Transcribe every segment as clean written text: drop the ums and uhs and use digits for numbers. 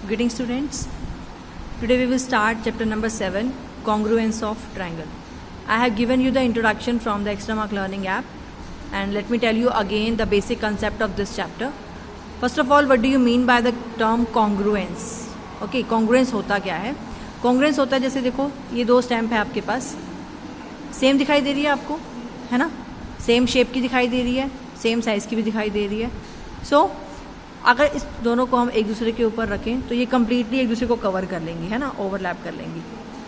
Greetings students. Today we will start chapter number 7, congruence of triangle. I have given you the introduction from the Extra Mark Learning app, and let me tell you again the basic concept of this chapter. First of all, what do you mean by the term congruence? Okay, congruence होता क्या है? Congruence होता है जैसे देखो ये दो stamp है आपके पास, सेम दिखाई दे रही है आपको, है ना, सेम शेप की दिखाई दे रही है, सेम साइज़ की भी दिखाई दे रही है. सो अगर इस दोनों को हम एक दूसरे के ऊपर रखें तो ये कम्प्लीटली एक दूसरे को कवर कर लेंगी, है ना, ओवरलैप कर लेंगी.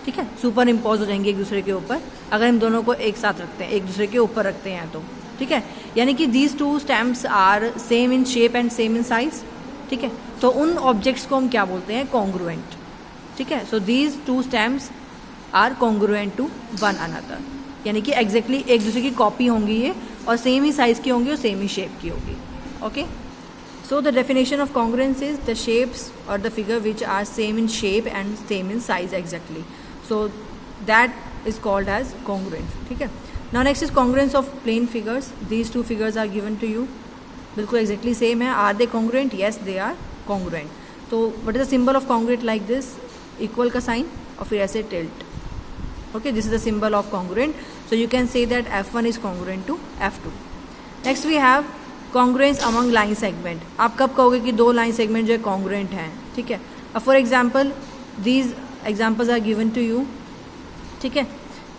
ठीक है, सुपर इम्पोज हो जाएंगे एक दूसरे के ऊपर अगर हम दोनों को एक साथ रखते हैं, एक दूसरे के ऊपर रखते हैं तो. ठीक है, यानी कि these two stamps are same in shape and same in size. ठीक है, तो उन ऑब्जेक्ट्स को हम क्या बोलते हैं? कॉन्ग्रुएंट. ठीक है, so these two stamps are congruent to one another, यानी कि एग्जैक्टली एक दूसरे की कॉपी होंगी ये, और सेम ही साइज़ की होंगी और सेम ही शेप की होगी. Okay, so the definition of congruence is the shapes or the figure which are same in shape and same in size exactly. So that is called as congruence. ठीक है, now next is congruence of plane figures. These two figures are given to you, बिल्कुल exactly same है. Are they congruent? Yes, they are congruent. तो what is the symbol of congruent? like this, equal का sign और फिर ऐसे tilt. Okay, this is the symbol of congruent. So you can say that F1 is congruent to F2. Next we have congruence among line segment. आप कब कहोगे कि दो line segment जो है कॉन्ग्रुएंट हैं? ठीक है, अब for example these examples are given to you. ठीक है,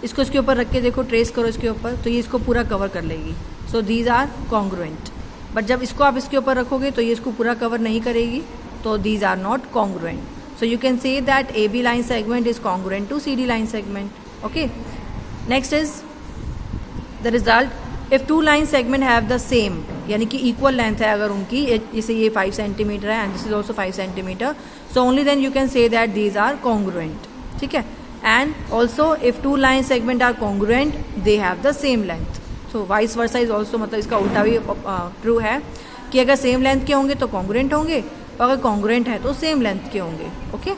इसको इसके ऊपर रख के देखो, ट्रेस करो इसके ऊपर तो ये इसको पूरा कवर कर लेगी. So these are congruent. But जब इसको आप इसके ऊपर रखोगे तो ये इसको पूरा कवर नहीं करेगी, तो these are not congruent. So you can say that A B line segment is congruent to C D line segment. Okay, next is the result. If two line segment have the same, यानी कि equal length है अगर उनकी, जैसे ये 5 centimetre है and this is also 5 centimetre, so only then you can say that these are congruent. ठीक है, and also if two line segment are congruent they have the same length. So vice versa is also, मतलब इसका उल्टा भी true है कि अगर same length के होंगे तो कॉन्ग्रुएंट होंगे, और अगर कॉन्ग्रुएंट है तो सेम लेंथ के होंगे. Okay,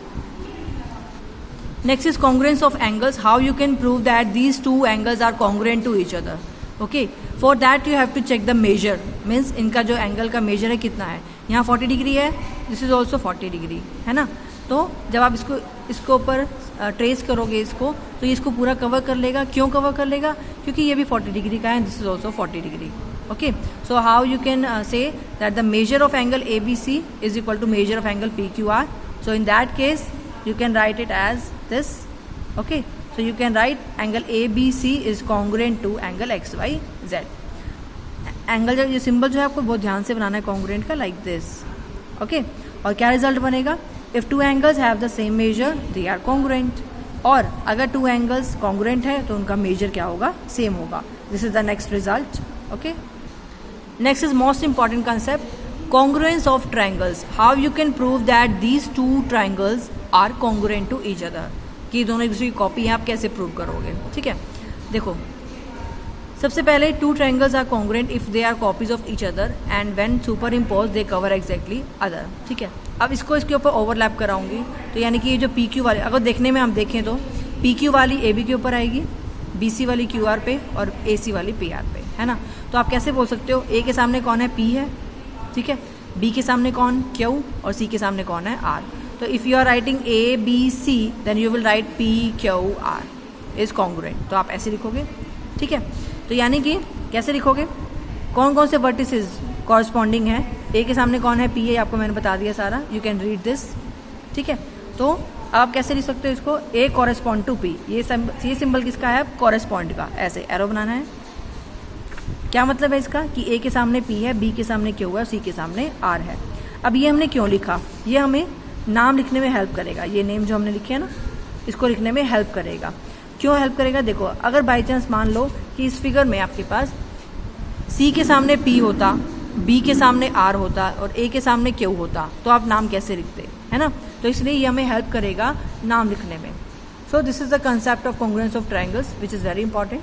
next is congruence of angles. How you can prove that these two angles are congruent to each other? Okay, for that you have to check the measure, means इनका जो angle का major है कितना है. यहाँ 40 degree है, this is also 40 degree, है ना. तो जब आप इसको ऊपर ट्रेस करोगे इसको, तो ये इसको पूरा कवर कर लेगा. क्यों कवर कर लेगा? क्योंकि ये भी 40 डिग्री का है, this is also 40 degree. Okay, so how you can say that the measure of angle A B C is equal to measure of angle P Q R. So in that case you can write it as this. Okay, so you can write angle ABC is congruent to angle XYZ. Angle जो ये symbol जो है आपको बहुत ध्यान से बनाना है congruent का, लाइक दिस. ओके, और क्या रिजल्ट बनेगा? If two angles have the same measure they are congruent, और अगर टू एंगल्स कॉन्ग्रुएंट है तो उनका मेजर क्या होगा? सेम होगा. This is the next result. Okay, next is most important concept, congruence of triangles. How you can prove that these two triangles are congruent to each other, कि दोनों एक दूसरे की कॉपी है, आप कैसे प्रूव करोगे? ठीक है, देखो सबसे पहले two triangles are congruent if they are copies of each other and when superimpose they cover exactly other. ठीक है, अब इसको इसके ऊपर ओवरलैप कराऊंगी, तो यानी कि ये जो पी क्यू वाली, अगर देखने में हम देखें तो पी क्यू वाली ए बी के ऊपर आएगी, बी सी वाली क्यू आर पे, और ए सी वाली पी आर पे, है ना. तो आप कैसे बोल सकते हो? ए के सामने कौन है? पी है. ठीक है, बी के सामने कौन? क्यू, और सी के सामने कौन है? आर. तो if you are writing A B C then you will write P Q R is congruent. तो आप ऐसे लिखोगे. ठीक है, तो यानी कि कैसे लिखोगे? कौन कौन से वर्टिसेस कॉरस्पॉन्डिंग है? ए के सामने कौन है? पी है, आपको मैंने बता दिया सारा. You can read this. ठीक है, तो आप कैसे लिख सकते हो इसको? ए कॉरेस्पॉन्ड टू पी. ये सिंबल किसका है? कॉरेस्पॉन्ड का. ऐसे एरो बनाना है. क्या मतलब है इसका? कि ए के सामने पी है, बी के सामने क्यू है, सी के सामने आर है. अब ये हमने क्यों लिखा? ये हमें नाम लिखने में हेल्प करेगा. ये नेम जो हमने लिखे है ना, इसको लिखने में हेल्प करेगा. क्यों हेल्प करेगा? देखो, अगर बाई चांस मान लो कि इस फिगर में आपके पास सी के सामने पी होता, बी के सामने आर होता और ए के सामने क्यू होता, तो आप नाम कैसे लिखते, है ना. तो इसलिए ये हमें हेल्प करेगा नाम लिखने में. So this is the concept of congruence of triangles which is very important.